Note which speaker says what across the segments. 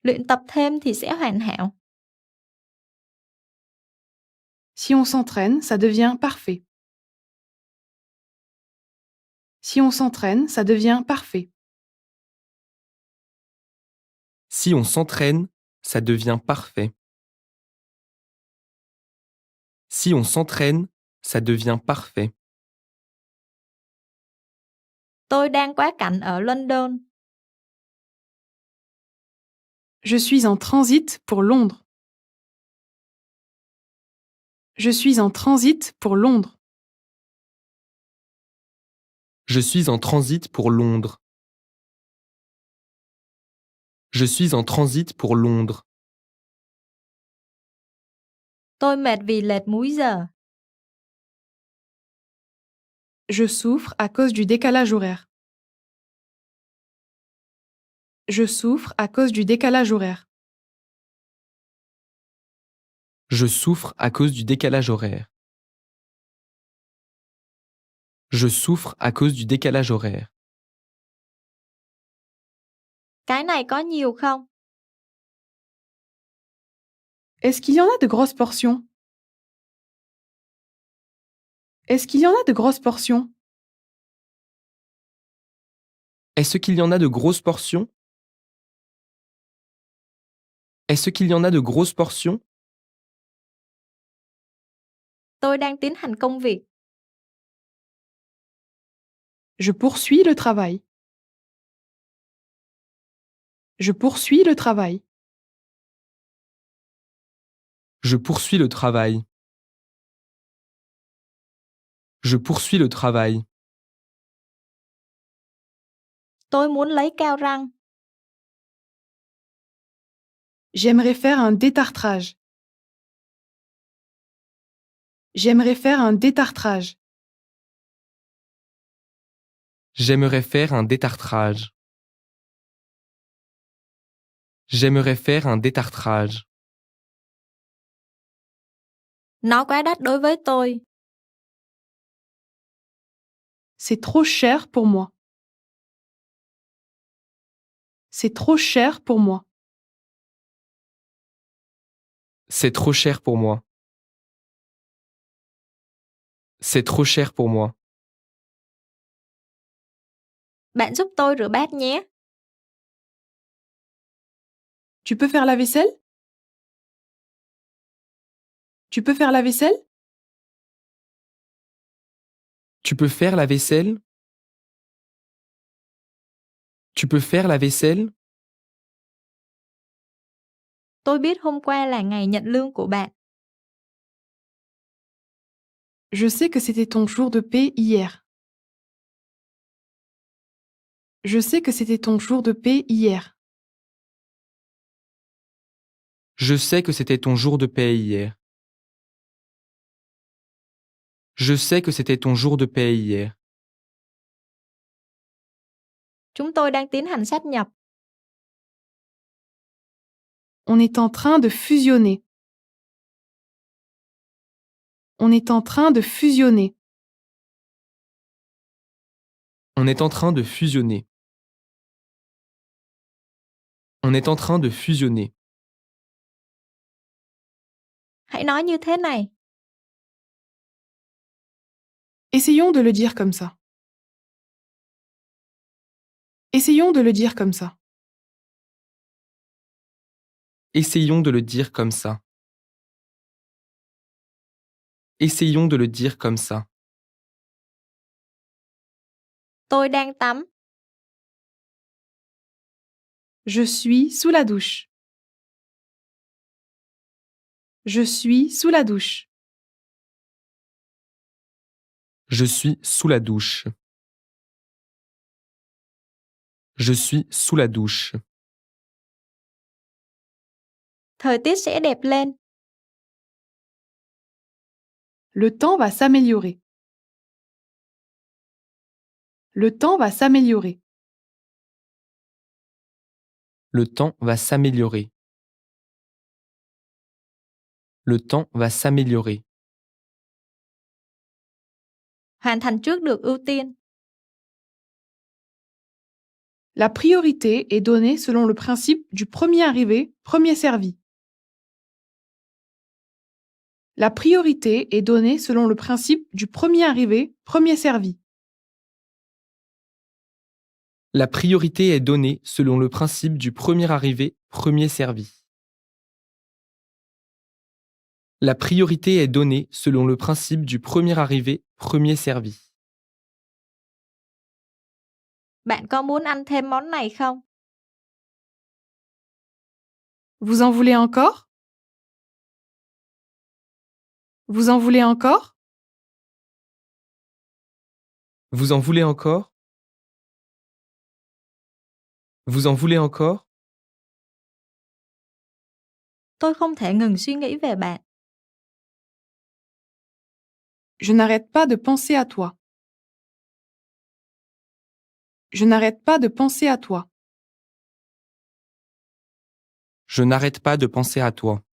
Speaker 1: Luyện tập thêm thì sẽ hoàn hảo.
Speaker 2: Si on s'entraîne, ça devient parfait. Si on s'entraîne, ça devient parfait.
Speaker 3: Si on s'entraîne, ça devient parfait. Si on s'entraîne, ça devient parfait.
Speaker 1: Tôi đang quá cảnh ở London.
Speaker 2: Je suis en transit pour Londres. Je suis en transit pour Londres.
Speaker 3: Je suis en transit pour Londres. Je suis en transit pour Londres.
Speaker 1: Tôi mệt vì lệch múi giờ.
Speaker 2: Je souffre à cause du décalage horaire. Je souffre à cause du décalage horaire.
Speaker 3: Je souffre à cause du décalage horaire. Je souffre à cause du décalage horaire.
Speaker 1: Cái này có nhiều không?
Speaker 2: Est-ce qu'il y en a de grosses portions? Est-ce qu'il y en a de grosses portions?
Speaker 3: Est-ce qu'il y en a de grosses portions? Est-ce qu'il y en a de grosses portions?
Speaker 1: Tôi đang tiến hành công việc.
Speaker 2: Je poursuis le travail. Je poursuis le travail.
Speaker 3: Je poursuis le travail. Je poursuis le travail.
Speaker 1: Tôi muốn lấy keo răng.
Speaker 2: J'aimerais faire un détartrage. J'aimerais faire un détartrage.
Speaker 3: J'aimerais faire un détartrage. J'aimerais faire un détartrage.
Speaker 1: Nó quá đắt đối với tôi.
Speaker 2: C'est trop cher pour moi. C'est trop cher pour moi.
Speaker 3: C'est trop cher pour moi. C'est trop cher pour moi.
Speaker 1: Bạn giúp tôi rửa bát nhé.
Speaker 2: Tu peux faire la vaisselle? Tu peux faire la vaisselle?
Speaker 3: Tu peux faire la vaisselle? Tu peux faire la vaisselle?
Speaker 1: Tôi biết hôm qua là ngày nhận lương của bạn.
Speaker 2: Je sais que c'était ton jour de paie hier. Je sais que c'était ton jour de paie hier.
Speaker 3: Je sais que c'était ton jour de paie hier. Je sais que c'était ton jour de paie hier.
Speaker 1: Chúng tôi đang tiến hành sáp nhập.
Speaker 2: On est en train de fusionner. On est en train de fusionner.
Speaker 3: On est en train de fusionner. On est en train de fusionner.
Speaker 1: Hãy nói như thế này.
Speaker 2: Essayons de le dire comme ça. Essayons de le dire comme ça.
Speaker 3: Essayons de le dire comme ça. Essayons de le dire comme ça.
Speaker 1: Tôi đang tắm.
Speaker 2: Je suis sous la douche. Je suis sous la douche.
Speaker 3: Je suis sous la douche. Je suis sous la douche.
Speaker 1: Thời tiết sẽ đẹp lên.
Speaker 2: Le temps va s'améliorer. Le temps va s'améliorer.
Speaker 3: Le temps va s'améliorer. Le temps va s'améliorer.
Speaker 1: Hoàn thành trước được ưu tiên.
Speaker 2: La priorité est donnée selon le principe du premier arrivé, premier servi. La priorité est donnée selon le principe du premier arrivé, premier servi.
Speaker 3: La priorité est donnée selon le principe du premier arrivé, premier servi. La priorité est donnée selon le principe du premier arrivé, premier servi.
Speaker 1: Bạn có muốn ăn thêm món này không?
Speaker 2: Vous en voulez encore? Vous en voulez encore?
Speaker 3: Vous en voulez encore? Vous en voulez encore?
Speaker 1: Tôi không thể ngừng suy nghĩ về bạn.
Speaker 2: Je n'arrête pas de penser à toi. Je n'arrête pas de penser à toi.
Speaker 3: Je n'arrête pas de penser à toi.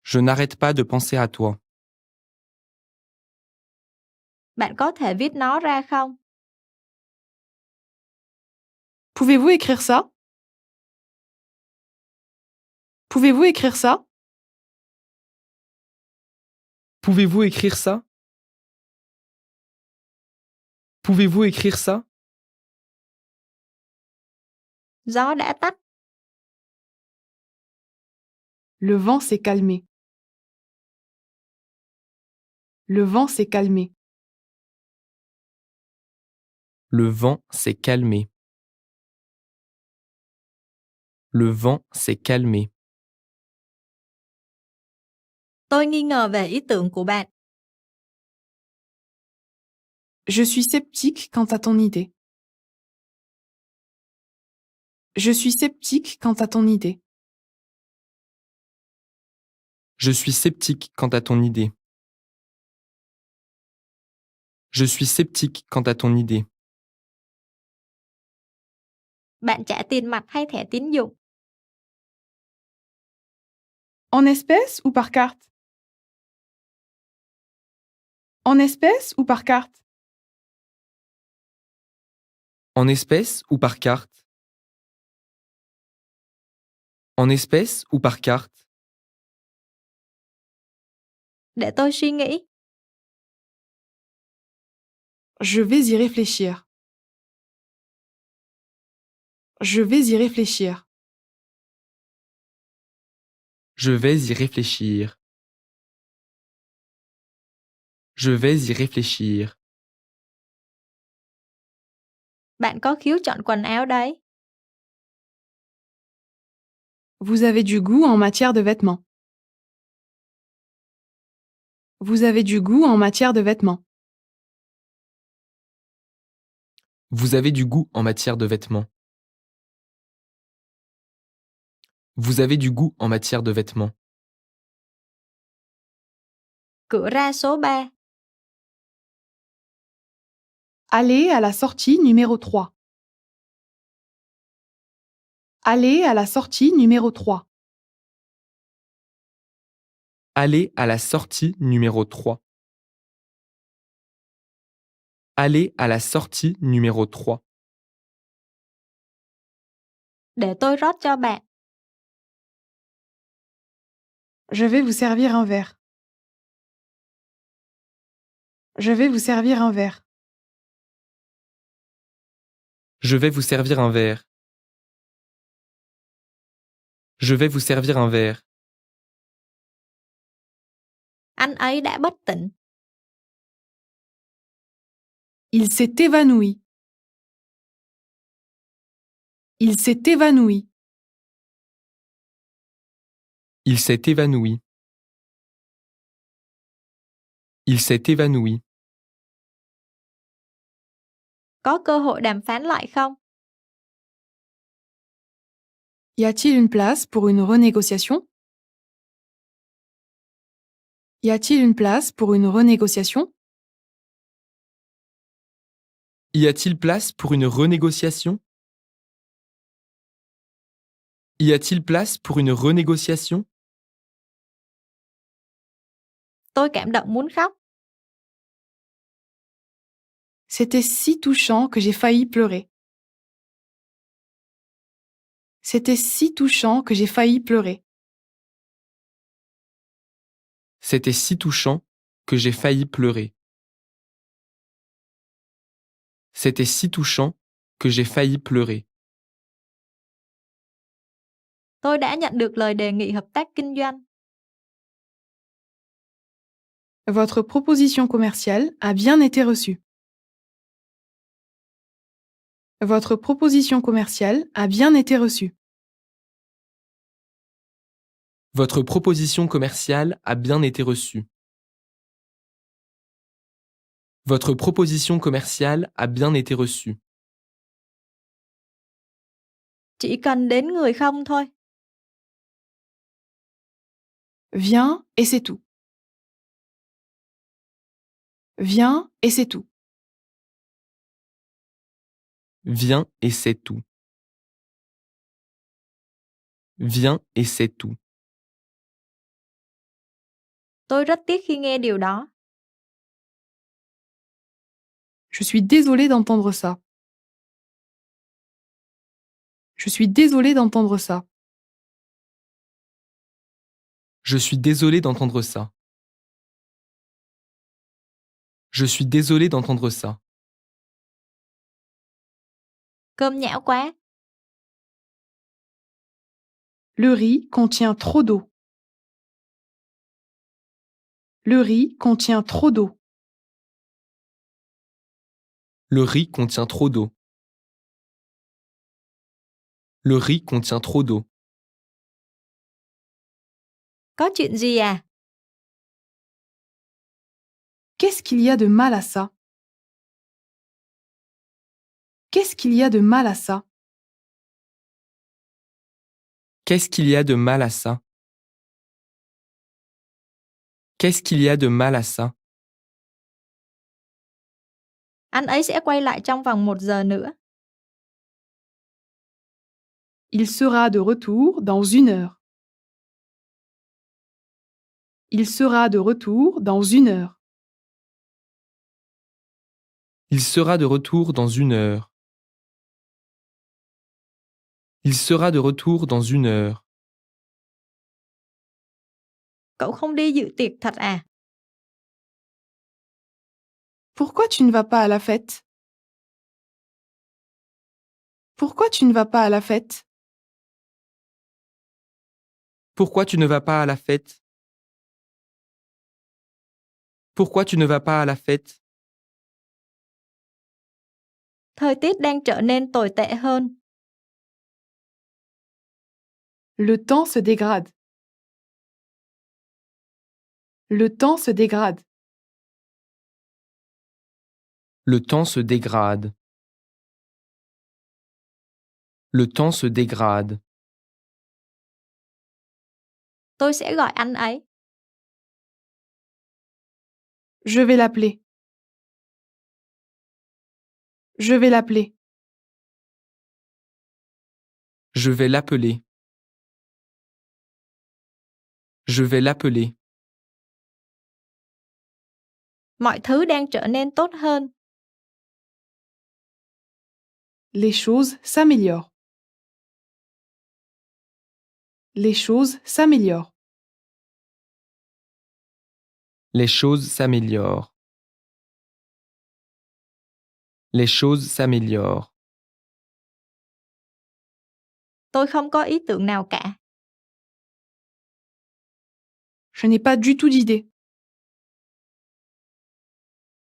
Speaker 3: Je n'arrête pas de penser à toi.
Speaker 1: Bạn có thể viết nó ra không?
Speaker 2: Pouvez-vous écrire ça? Pouvez-vous écrire ça?
Speaker 3: Pouvez-vous écrire ça? Pouvez-vous écrire ça?
Speaker 1: Gió đã tắt.
Speaker 2: Le vent s'est calmé. Le vent s'est calmé.
Speaker 3: Le vent s'est calmé. Le vent s'est calmé.
Speaker 1: Tôi nghi ngờ về ý tưởng của bạn.
Speaker 2: Je suis sceptique quant à ton idée. Je suis sceptique quant à ton idée.
Speaker 3: Je suis sceptique quant à ton idée. Je suis sceptique quant à ton idée.
Speaker 1: Bạn trả tiền mặt hay thẻ tín dụng?
Speaker 2: En espèces ou par carte? En espèces ou par carte?
Speaker 3: En espèces ou par carte? En espèces ou par carte?
Speaker 1: Để tôi suy nghĩ.
Speaker 2: Je vais y réfléchir. Je vais y réfléchir.
Speaker 3: Je vais y réfléchir. Je vais y réfléchir.
Speaker 1: Bạn có khiếu chọn quần áo đấy.
Speaker 2: Vous avez du goût en matière de vêtements. Vous avez du goût en matière de vêtements.
Speaker 3: Vous avez du goût en matière de vêtements. Vous avez du goût en matière de vêtements.
Speaker 1: Cửa ra số 3.
Speaker 2: Allez à la sortie numéro 3. Allez à la sortie numéro 3.
Speaker 3: Allez à la sortie numéro 3. Allez à la sortie numéro 3.
Speaker 1: Để tôi rót cho bạn.
Speaker 2: Je vais vous servir un verre. Je vais vous servir un verre.
Speaker 3: Je vais vous servir un verre. Je vais vous servir un verre.
Speaker 1: Anh ấy đã bất tỉnh.
Speaker 2: Il s'est évanoui. Il s'est évanoui.
Speaker 3: Il s'est évanoui. Il s'est évanoui.
Speaker 1: Có cơ hội đàm phán lại không?
Speaker 2: Y a-t-il une place pour une renégociation? Y a-t-il une place pour une renégociation?
Speaker 3: Y a-t-il place pour une renégociation? Y a-t-il place pour une renégociation?
Speaker 1: Tôi cảm động muốn khóc.
Speaker 2: C'était si touchant que j'ai failli pleurer. C'était si touchant que j'ai failli pleurer.
Speaker 3: C'était si touchant que j'ai failli pleurer. C'était si touchant que j'ai failli pleurer.
Speaker 1: Tôi đã nhận được lời đề nghị hợp tác kinh doanh.
Speaker 2: Votre proposition commerciale a bien été reçue. Votre proposition commerciale a bien été reçue.
Speaker 3: Votre proposition commerciale a bien été reçue. Votre proposition commerciale a bien été reçue.
Speaker 1: Chỉ cần đến người không thôi.
Speaker 2: Viens et c'est tout. Viens et c'est tout.
Speaker 3: Viens et c'est tout. Viens et c'est tout.
Speaker 1: Tôi rất tiếc khi nghe điều đó.
Speaker 2: Je suis désolée d'entendre ça. Je suis désolée d'entendre ça.
Speaker 3: Je suis désolé d'entendre ça. Je suis désolé d'entendre ça.
Speaker 1: Cơm nhão quá.
Speaker 2: Le riz contient trop d'eau. Le riz contient trop d'eau.
Speaker 3: Le riz contient trop d'eau. Le riz contient trop d'eau.
Speaker 1: Có chuyện gì à?
Speaker 2: Qu'est-ce qu'il y a de mal à ça? Qu'est-ce qu'il y a de mal à ça?
Speaker 3: Qu'est-ce qu'il y a de mal à ça? Qu'est-ce qu'il y a de mal à ça?
Speaker 1: Anh ấy sẽ quay lại trong vòng 1 giờ nữa.
Speaker 2: Il sera de retour dans 1 heure. Il sera de retour dans 1 heure.
Speaker 3: Il sera de retour dans 1 heure. Il sera de retour dans 1 heure.
Speaker 1: Cậu không đi dự tiệc thật à?
Speaker 2: Pourquoi tu ne vas pas à la fête? Pourquoi tu ne vas pas à la fête?
Speaker 3: Pourquoi tu ne vas pas à la fête? Pourquoi tu ne vas pas à la fête?
Speaker 1: Thời tiết đang trở nên tồi tệ hơn.
Speaker 2: Le temps se dégrade. Le temps se dégrade.
Speaker 3: Le temps se dégrade. Le temps se dégrade.
Speaker 1: Tôi sẽ gọi anh ấy.
Speaker 2: Je vais l'appeler. Je vais l'appeler.
Speaker 3: Je vais l'appeler. Je vais l'appeler.
Speaker 1: Mọi thứ đang trở nên tốt hơn.
Speaker 2: Les choses s'améliorent. Les choses s'améliorent.
Speaker 3: Les choses s'améliorent. Les choses s'améliorent.
Speaker 1: Tôi không có ý tưởng nào cả.
Speaker 2: Je n'ai pas du tout d'idée.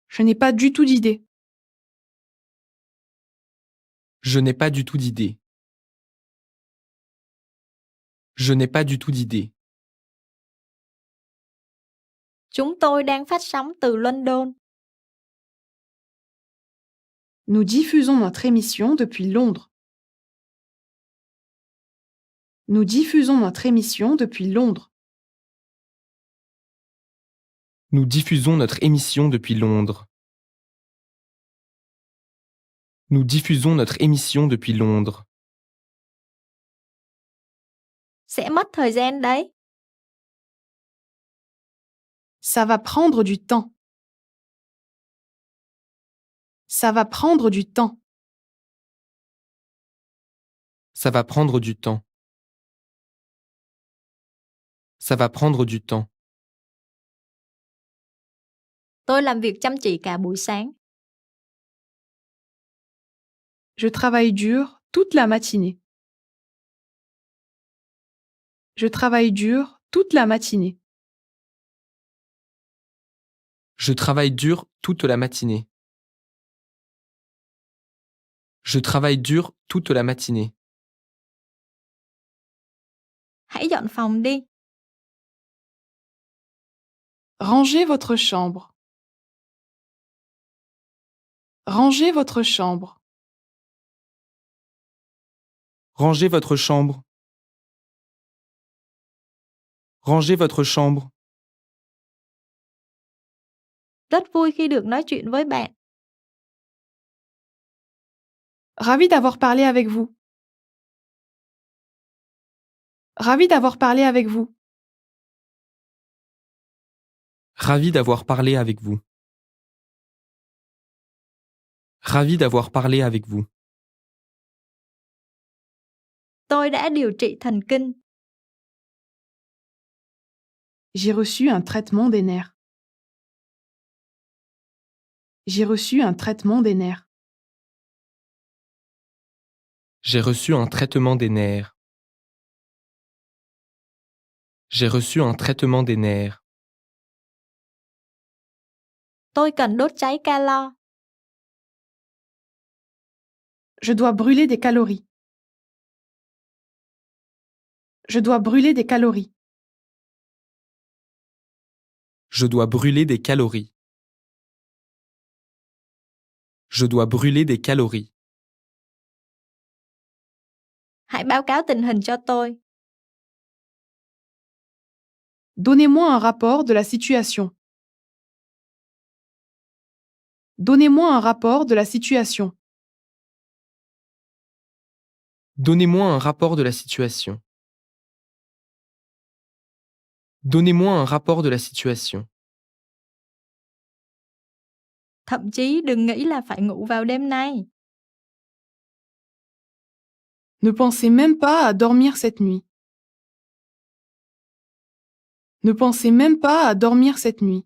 Speaker 2: Je n'ai pas du tout d'idée.
Speaker 3: Je n'ai pas du tout d'idée. Je n'ai pas du tout d'idée.
Speaker 1: Chúng tôi đang phát sóng từ London.
Speaker 2: Nous diffusons notre émission depuis Londres. Nous diffusons notre émission depuis Londres.
Speaker 3: Nous diffusons notre émission depuis Londres. Nous diffusons notre émission depuis Londres.
Speaker 1: Sẽ mất thời gian đấy.
Speaker 2: Ça va prendre du temps. Ça va prendre du temps.
Speaker 3: Ça va prendre du temps. Ça va prendre du temps.
Speaker 1: Tôi làm việc chăm chỉ cả buổi sáng.
Speaker 2: Je travaille dur toute la matinée. Je travaille dur toute la matinée.
Speaker 3: Je travaille dur toute la matinée. Je travaille dur toute la matinée.
Speaker 1: Hãy dọn phòng đi.
Speaker 2: Rangez votre chambre. Rangez votre chambre.
Speaker 3: Rangez votre chambre. Rangez votre chambre.
Speaker 1: Rất vui khi được nói chuyện với bạn.
Speaker 2: Ravi d'avoir parlé avec vous. Ravi d'avoir parlé avec vous.
Speaker 3: Ravi d'avoir parlé avec vous. Ravi d'avoir parlé avec vous.
Speaker 1: Tôi đã điều trị thần kinh.
Speaker 2: J'ai reçu un traitement des nerfs. J'ai reçu un traitement des nerfs.
Speaker 3: J'ai reçu un traitement des nerfs. J'ai reçu un traitement des nerfs.
Speaker 1: Tôi cần đốt cháy calo.
Speaker 2: Je dois brûler des calories. Je dois brûler des calories.
Speaker 3: Je dois brûler des calories. Je dois brûler des calories.
Speaker 1: Hãy báo cáo tình hình cho tôi.
Speaker 2: Donnez-moi un rapport de la situation. Donnez-moi un rapport de la situation.
Speaker 3: Donnez-moi un rapport de la situation. Donnez-moi un rapport de la situation.
Speaker 1: Thậm chí đừng nghĩ là phải ngủ vào đêm nay.
Speaker 2: Ne pensez même pas à dormir cette nuit. Ne pensez même pas à dormir cette nuit.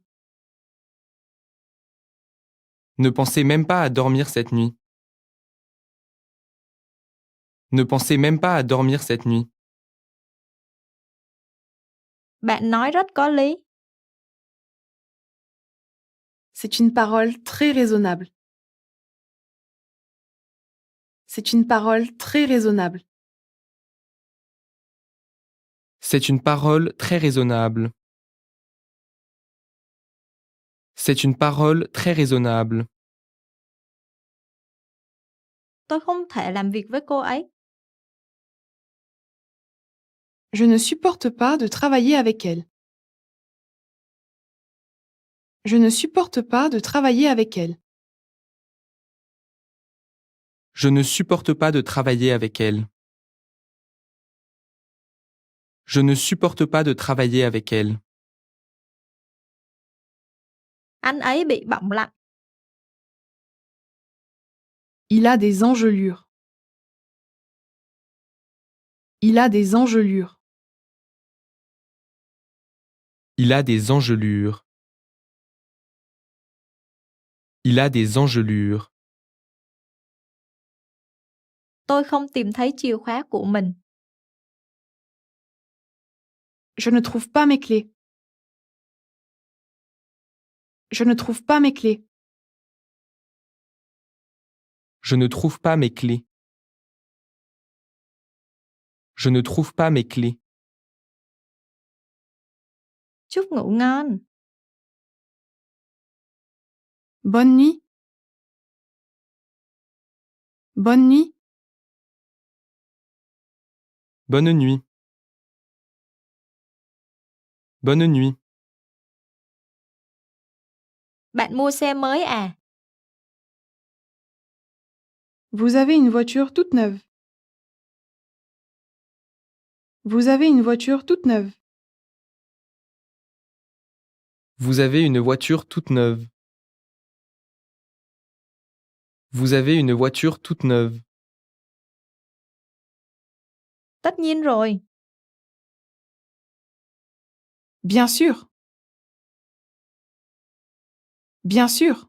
Speaker 3: Ne pensez même pas à dormir cette nuit. Ne pensez même pas à dormir cette nuit.
Speaker 1: Bạn nói rất có lý.
Speaker 2: C'est une parole très raisonnable. C'est une parole très raisonnable.
Speaker 3: C'est une parole très raisonnable. C'est une parole très raisonnable.
Speaker 1: Tôi không thể làm việc với cô ấy.
Speaker 2: Je ne supporte pas de travailler avec elle. Je ne supporte pas de travailler avec elle.
Speaker 3: Je ne supporte pas de travailler avec elle. Je ne supporte pas de travailler avec elle.
Speaker 1: Anh ấy bị bỏng lạnh.
Speaker 2: Il a des engelures. Il a des engelures.
Speaker 3: Il a des engelures. Il a des engelures.
Speaker 1: Tôi không tìm thấy chìa khóa của mình.
Speaker 2: Je ne trouve pas mes clés. Je ne trouve pas mes clés.
Speaker 3: Je ne trouve pas mes clés. Je ne trouve pas mes clés.
Speaker 1: Chúc ngủ ngon.
Speaker 2: Bonne nuit. Bonne nuit.
Speaker 3: Bonne nuit. Bonne nuit.
Speaker 1: Bạn mua xe mới à?
Speaker 2: Vous avez une voiture toute neuve. Vous avez une voiture toute neuve.
Speaker 3: Vous avez une voiture toute neuve. Vous avez une voiture toute neuve.
Speaker 1: Tất nhiên rồi.
Speaker 2: Bien sûr. Bien sûr.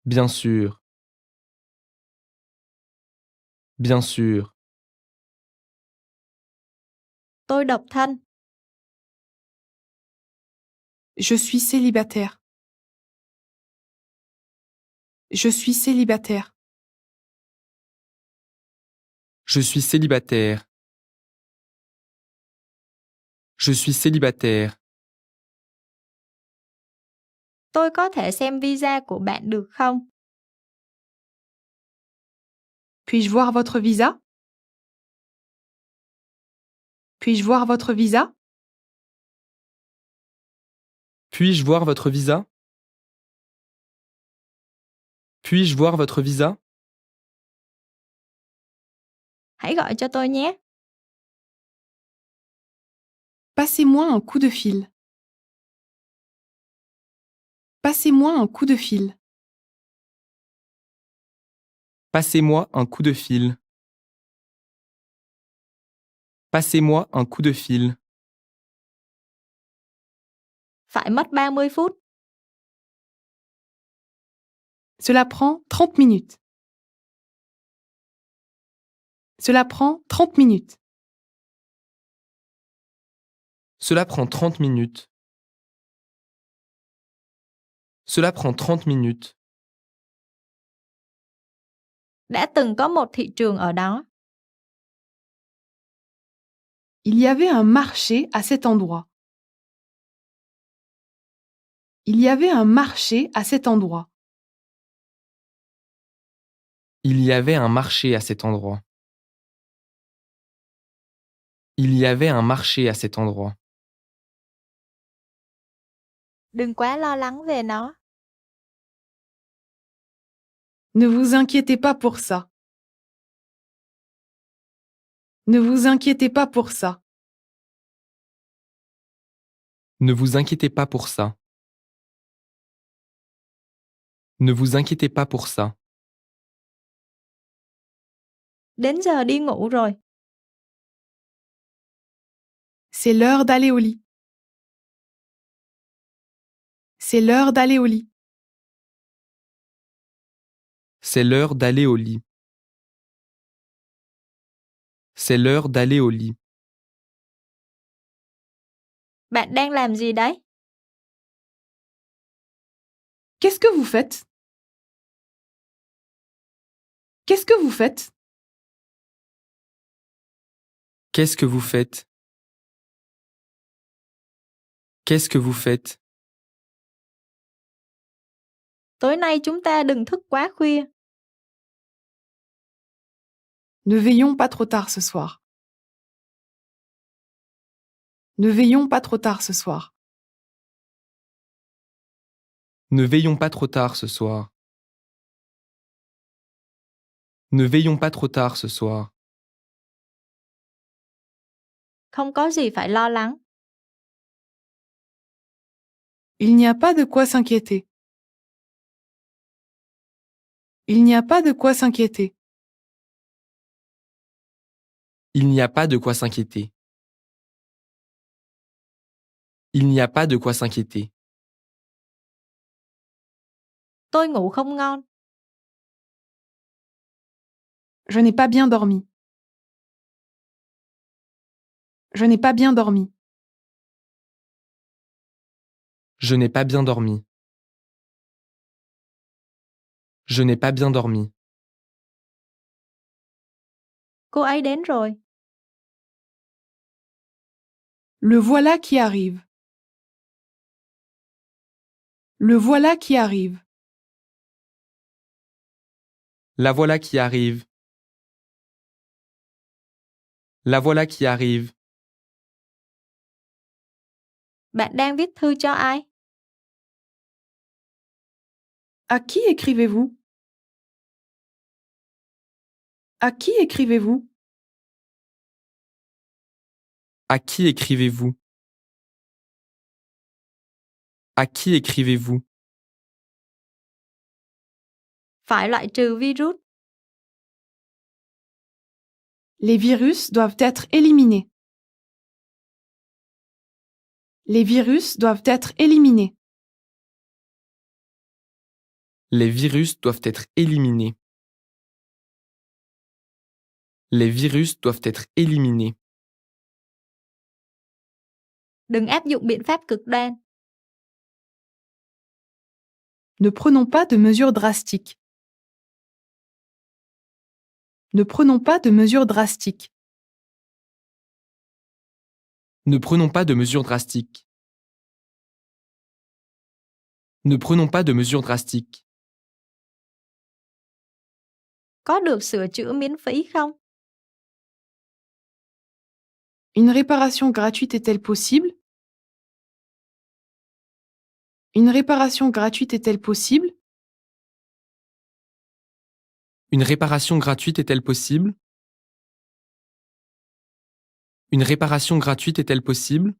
Speaker 3: Bien sûr. Bien sûr.
Speaker 1: Tôi độc thân.
Speaker 2: Je suis célibataire. Je suis célibataire.
Speaker 3: Je suis célibataire. Je suis célibataire.
Speaker 1: Tôi có thể xem visa của bạn được không?
Speaker 2: Puis-je voir votre visa? Puis-je voir votre visa?
Speaker 3: Puis-je voir votre visa? Puis-je voir votre visa?
Speaker 1: Hãy gọi cho tôi nhé.
Speaker 2: Passez-moi un coup de fil. Passez-moi un coup de fil.
Speaker 3: Passez-moi un coup de fil. Passez-moi un coup de fil.
Speaker 1: Phải mất 30 phút.
Speaker 2: Cela prend 30 minutes. Cela prend 30 minutes.
Speaker 3: Cela prend 30 minutes. Cela prend 30 minutes.
Speaker 1: Đã từng có một thị trường ở đó.
Speaker 2: Il y avait un marché à cet endroit. Il y avait un marché à cet endroit.
Speaker 3: Il y avait un marché à cet endroit. Il y avait un marché à cet endroit.
Speaker 1: Đừng quá lo lắng về nó.
Speaker 2: Ne vous inquiétez pas pour ça. Ne vous inquiétez pas pour ça.
Speaker 3: Ne vous inquiétez pas pour ça. Ne vous inquiétez pas pour ça.
Speaker 1: Đến giờ đi ngủ rồi.
Speaker 2: C'est l'heure d'aller au lit. C'est l'heure d'aller au lit.
Speaker 3: C'est l'heure d'aller au lit. C'est l'heure d'aller au lit.
Speaker 1: Bạn đang làm gì đấy?
Speaker 2: Qu'est-ce que vous faites? Qu'est-ce que vous faites?
Speaker 3: Qu'est-ce que vous faites? Qu'est-ce que vous faites?
Speaker 1: Tối nay chúng ta đừng thức quá khuya.
Speaker 2: Ne veillons pas trop tard ce soir. Ne veillons pas trop tard ce soir.
Speaker 3: Ne veillons pas trop tard ce soir. Ne veillons pas trop tard ce soir.
Speaker 1: Không có gì phải lo lắng.
Speaker 2: Il n'y a pas de quoi s'inquiéter. Il n'y a pas de quoi s'inquiéter.
Speaker 3: Il n'y a pas de quoi s'inquiéter. Il n'y a pas de quoi s'inquiéter.
Speaker 1: Tôi ngủ không ngon.
Speaker 2: Je n'ai pas bien dormi. Je n'ai pas bien dormi.
Speaker 3: Je n'ai pas bien dormi. Je n'ai pas bien dormi.
Speaker 1: Cô ấy đến rồi.
Speaker 2: Le voilà qui arrive. Le voilà qui arrive.
Speaker 3: La voilà qui arrive. La voilà qui arrive.
Speaker 1: Bạn đang viết thư cho ai?
Speaker 2: À qui écrivez-vous? À qui écrivez-vous?
Speaker 3: À qui écrivez-vous? À qui écrivez-vous?
Speaker 1: Phải loại trừ virus.
Speaker 2: Les virus doivent être éliminés. Les virus doivent être éliminés.
Speaker 3: Les virus doivent être éliminés. Les virus doivent être éliminés.
Speaker 1: Đừng áp dụng biện pháp cực đoan.
Speaker 2: Ne prenons pas de mesures drastiques. Ne prenons pas de mesures drastiques.
Speaker 3: Ne prenons pas de mesures drastiques. Ne prenons pas de mesures drastiques.
Speaker 1: Có được sửa chữa miễn phí không?
Speaker 2: Une réparation gratuite est-elle possible? Une réparation gratuite est-elle possible?
Speaker 3: Une réparation gratuite est-elle possible? Une réparation gratuite est-elle possible?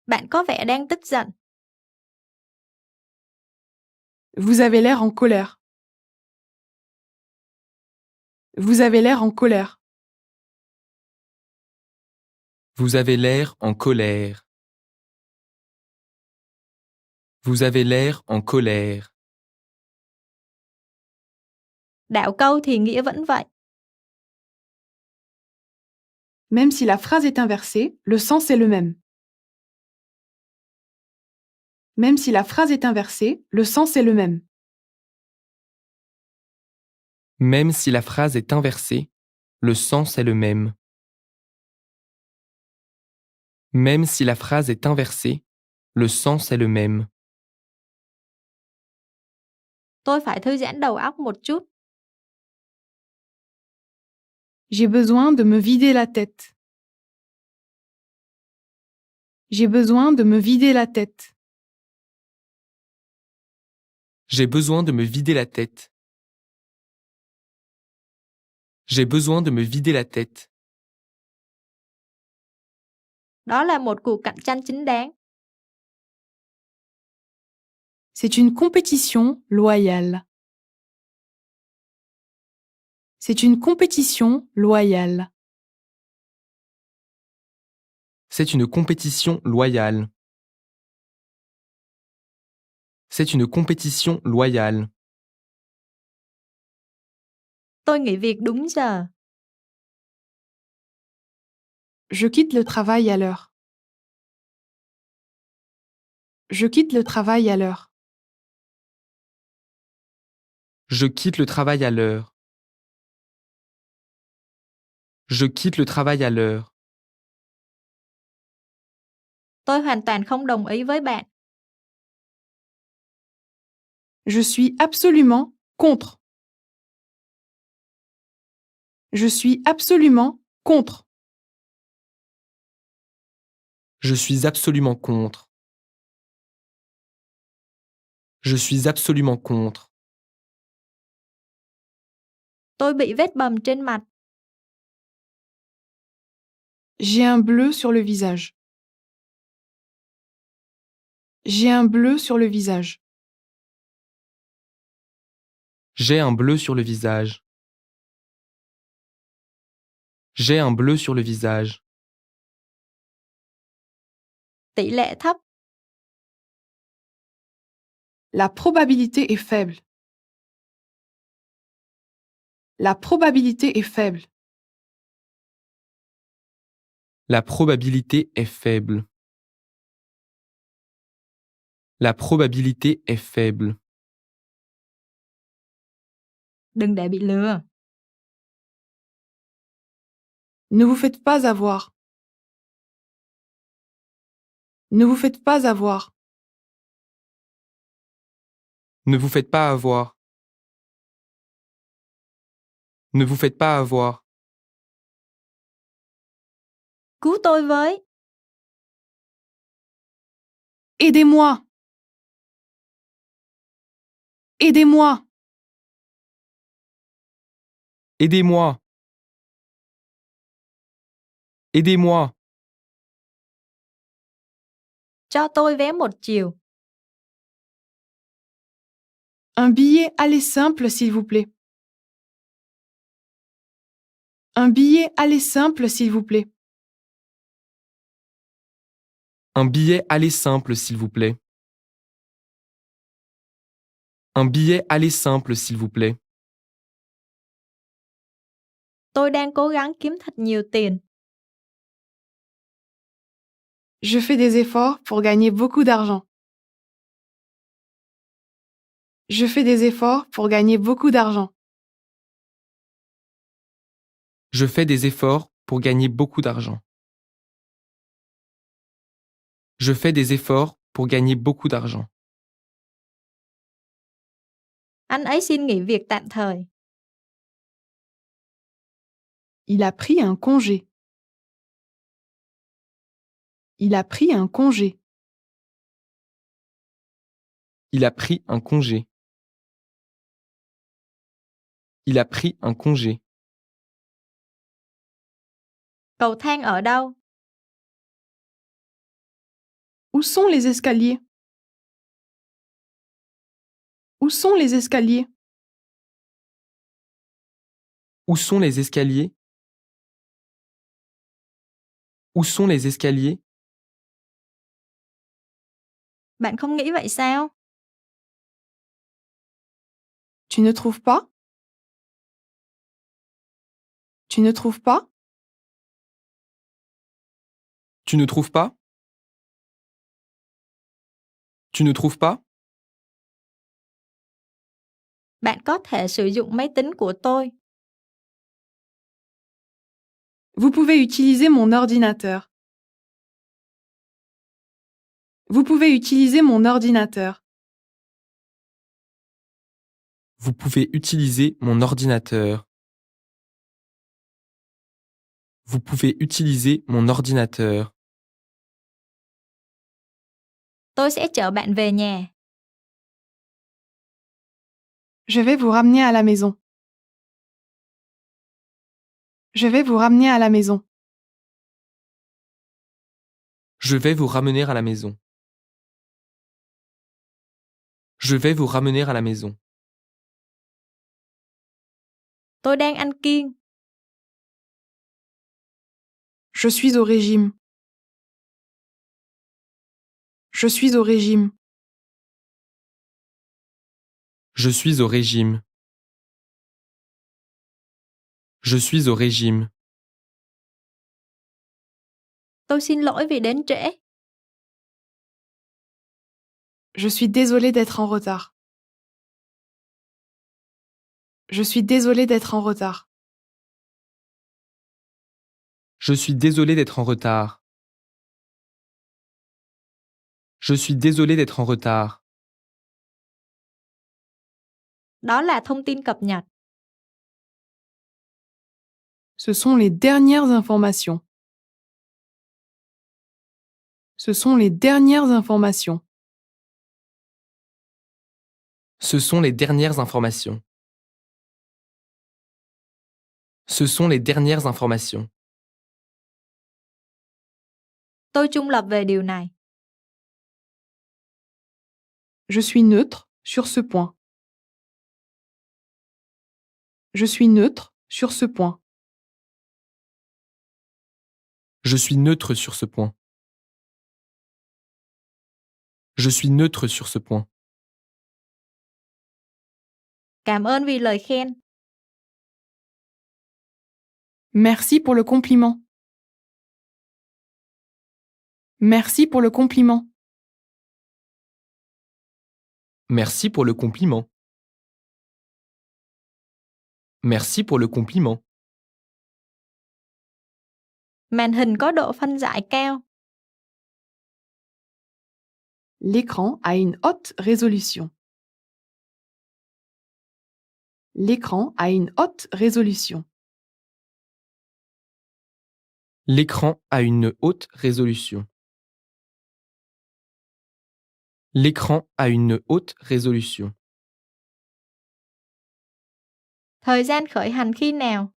Speaker 1: Bạn có vẻ đang tức giận.
Speaker 2: Vous avez l'air en colère. Vous avez l'air en colère.
Speaker 3: Vous avez l'air en colère. Vous avez l'air en colère.
Speaker 1: Đảo câu thì nghĩa vẫn vậy.
Speaker 2: Même si la phrase est inversée, le sens est le même. Même si la phrase est inversée, le sens est le même.
Speaker 3: Même si la phrase est inversée, le sens est le même. Même si la phrase est inversée, le sens est le même.
Speaker 1: Tôi phải thư giãn đầu óc một chút.
Speaker 2: J'ai besoin de me vider la tête. J'ai besoin de me vider la tête.
Speaker 3: J'ai besoin de me vider la tête. J'ai besoin de me vider la tête.
Speaker 1: Đó là một cuộc cạnh tranh chính đáng.
Speaker 2: C'est une compétition loyale. C'est une compétition loyale.
Speaker 3: C'est une compétition loyale. C'est une compétition loyale.
Speaker 1: Tôi nghỉ việc đúng giờ.
Speaker 2: Je quitte le travail à l'heure. Je quitte le travail à l'heure.
Speaker 3: Je quitte le travail à l'heure. Je quitte le travail à l'heure.
Speaker 1: Tôi hoàn toàn không đồng ý với bạn.
Speaker 2: Je suis absolument contre. Je suis absolument contre.
Speaker 3: Je suis absolument contre. Je suis absolument contre.
Speaker 1: Tôi bị vết bầm trên mặt.
Speaker 2: J'ai un bleu sur le visage. J'ai un bleu sur le visage.
Speaker 3: J'ai un bleu sur le visage. J'ai un bleu sur le visage.
Speaker 1: Tỷ lệ thấp.
Speaker 2: La probabilité est faible. La probabilité est faible.
Speaker 3: La probabilité est faible. La probabilité est faible.
Speaker 1: Đừng để bị lừa.
Speaker 2: Ne vous faites pas avoir. Ne vous faites pas avoir.
Speaker 3: Ne vous faites pas avoir. Ne vous faites pas avoir.
Speaker 1: Cứu tôi với.
Speaker 2: Aidez-moi. Aidez-moi.
Speaker 3: Aidez-moi. Aidez-moi.
Speaker 1: Cho tôi vé một chiều.
Speaker 2: Un billet aller simple, s'il vous plaît. Un billet aller simple, s'il vous plaît.
Speaker 3: Un billet aller simple, s'il vous plaît. Un billet aller simple, s'il vous plaît.
Speaker 1: Tôi đang cố gắng kiếm thật nhiều tiền.
Speaker 2: Je fais des efforts pour gagner beaucoup d'argent. Je fais des efforts pour gagner beaucoup d'argent.
Speaker 3: Je fais des efforts pour gagner beaucoup d'argent. Je fais des efforts pour gagner beaucoup d'argent.
Speaker 1: Anh ấy xin nghỉ việc tạm thời.
Speaker 2: Il a pris un congé. Il a pris un congé.
Speaker 3: Il a pris un congé. Il a pris un congé.
Speaker 1: Cầu thang ở đâu?
Speaker 2: Où sont les escaliers? Où sont les escaliers?
Speaker 3: Où sont les escaliers? Où sont les escaliers?
Speaker 1: Bạn không nghĩ vậy sao?
Speaker 2: Tu ne trouves pas? Tu ne trouves pas?
Speaker 3: Tu ne trouves pas? Tu ne trouves pas?
Speaker 1: Bạn có thể sử dụng máy tính của tôi.
Speaker 2: Vous pouvez utiliser mon ordinateur. Vous pouvez utiliser mon ordinateur.
Speaker 3: Vous pouvez utiliser mon ordinateur. Vous pouvez utiliser mon ordinateur.
Speaker 1: Tôi sẽ chở bạn về nhà.
Speaker 2: Je vais vous ramener à la maison. Je vais vous ramener à la maison.
Speaker 3: Je vais vous ramener à la maison. Je vais vous ramener à la maison.
Speaker 1: Tôi đang ăn kiêng.
Speaker 2: Je suis au régime. Je suis au régime.
Speaker 3: Je suis au régime. Je suis au régime.
Speaker 1: Tôi xin lỗi vì đến trễ.
Speaker 2: Je suis désolée d'être en retard. Je suis désolée d'être en retard.
Speaker 3: Je suis désolé d'être en retard. Je suis désolé d'être en retard.
Speaker 1: Đó là thông tin cập nhật.
Speaker 2: Ce sont les dernières informations. Ce sont les dernières informations.
Speaker 3: Ce sont les dernières informations. Ce sont les dernières informations.
Speaker 1: Tôi trung lập về điều này.
Speaker 2: Je suis neutre sur ce point. Je suis neutre sur ce point.
Speaker 3: Je suis neutre sur ce point. Je suis neutre sur ce point.
Speaker 1: Cảm ơn vì lời khen.
Speaker 2: Merci pour le compliment. Merci pour le compliment.
Speaker 3: Merci pour le compliment. Merci pour le compliment.
Speaker 1: Màn hình có độ phân giải cao.
Speaker 2: L'écran a une haute résolution. L'écran a une haute résolution.
Speaker 3: L'écran a une haute résolution. L'écran a une haute résolution.
Speaker 1: Thời gian khởi hành khi nào?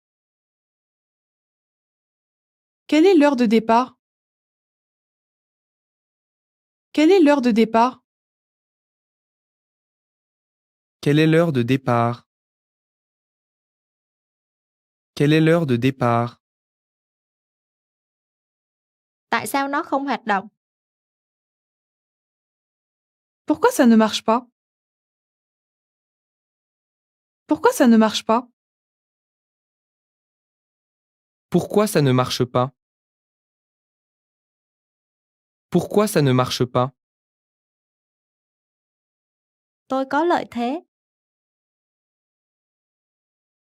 Speaker 2: Quelle est l'heure de départ? Quelle est l'heure de départ?
Speaker 3: Quelle est l'heure de départ? Quelle est l'heure de départ?
Speaker 1: Tại sao nó không hoạt động?
Speaker 2: Pourquoi ça ne marche pas? Pourquoi ça ne marche pas?
Speaker 3: Pourquoi ça ne marche pas? Pourquoi ça ne marche pas?
Speaker 1: Tôi có lợi thế.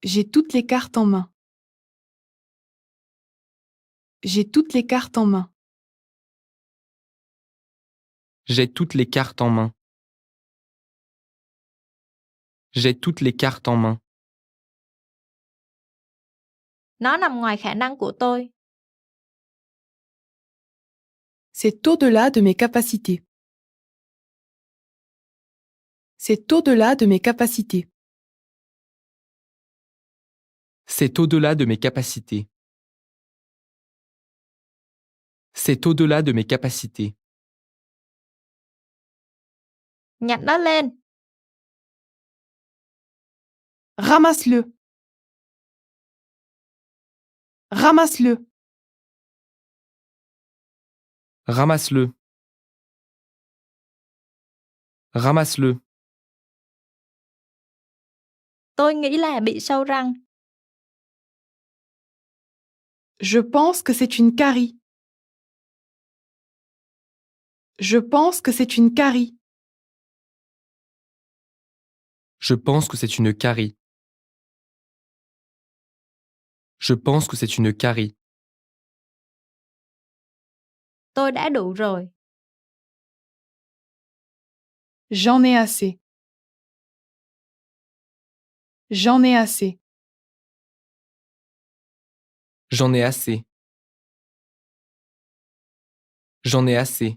Speaker 2: J'ai toutes les cartes en main. J'ai toutes les cartes en main.
Speaker 3: J'ai toutes les cartes en main. J'ai toutes les cartes en main.
Speaker 1: Nó nằm ngoài khả năng của tôi.
Speaker 2: C'est au-delà de mes capacités. C'est au-delà de mes capacités.
Speaker 3: C'est au-delà de mes capacités. C'est au-delà de mes capacités.
Speaker 1: Nhặt nó lên.
Speaker 2: Ramasse-le. Ramasse-le.
Speaker 3: Ramasse-le. Ramasse-le.
Speaker 1: Tôi nghĩ là bị sâu răng.
Speaker 2: Je pense que c'est une carie. Je pense que c'est une carie.
Speaker 3: Je pense que c'est une carie. Je pense que c'est une carie.
Speaker 1: Tôi đã đủ rồi.
Speaker 2: J'en ai assez. J'en ai assez.
Speaker 3: J'en ai assez. J'en ai assez.